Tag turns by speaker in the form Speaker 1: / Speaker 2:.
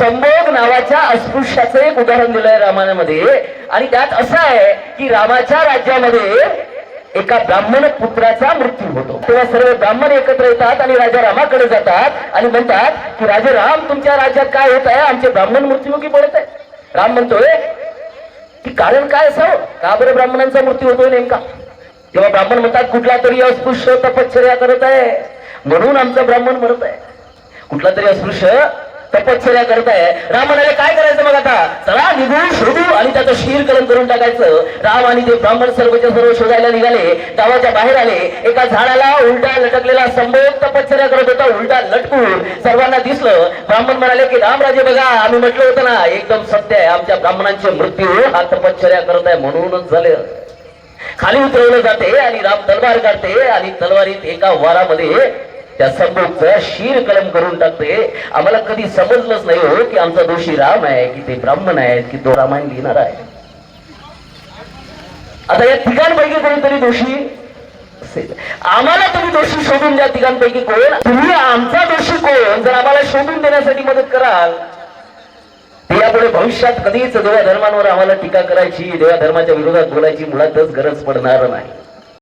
Speaker 1: संभोग नावाच्या अस्पृश्याचं एक उदाहरण दिलंय रामायणामध्ये. आणि त्यात असं आहे की रामाच्या राज्यामध्ये एका ब्राह्मण पुत्राचा मृत्यू होतो. तेव्हा सर्व ब्राह्मण एकत्र येतात आणि राजा रामाकडे जातात आणि म्हणतात की राजे राम, तुमच्या राज्यात काय होत आहे? आमचे ब्राह्मण मृत्युमुखी पडत आहे. राम म्हणतोय की कारण काय असावं, का बरं ब्राह्मणांचा मृत्यू होतोय नेमका? तेव्हा ब्राह्मण म्हणतात, कुठला तरी अस्पृश्य तपश्चर्या करत आहे म्हणून आमचा ब्राह्मण मरत आहे. कुठला तरी अस्पृश्य तपश्चर्या करत आहे. राम म्हणाले, काय करायचं मग आता? चला निघू, शोधू आणि त्याचं शीरकरण करून टाकायचं. राम आणि ते ब्राह्मण सर्वच्या सर्व शोधायला निघाले. गावाच्या बाहेर आले. एका झाडाला उलटा लटकलेला संभोग तपश्चर्या करत होता, उलटा लटकून सर्वांना दिसलं. ब्राह्मण म्हणाले की रामराजे बघा, आम्ही म्हटलं होतं ना, एकदम सत्य आहे, आमच्या ब्राह्मणांचे मृत्यू हा तपश्चर्या करत आहे म्हणूनच झाले. खाली उतरवलं जाते आणि राम तलवार काढते आणि तलवारीत एका वारामध्ये त्या संभोगचं शीर कलम करून टाकते. आम्हाला कधी समजलंच नाही हो की आमचा दोषी राम आहे की ते ब्राह्मण आहेत की तो रामायण लिहिणार आहे. आता या तिघांपैकी कोणीतरी दोषी असेल. आम्हाला तुम्ही दोषी शोधून द्या. तिघांपैकी कोण? तुम्ही आमचा दोषी कोण जर आम्हाला शोधून देण्यासाठी मदत कराल, यापुढे भविष्यात कधीच देवा धर्मांवर आम्हाला टीका करायची, देवा धर्माच्या विरोधात बोलायची मुळातच गरज पडणार नाही.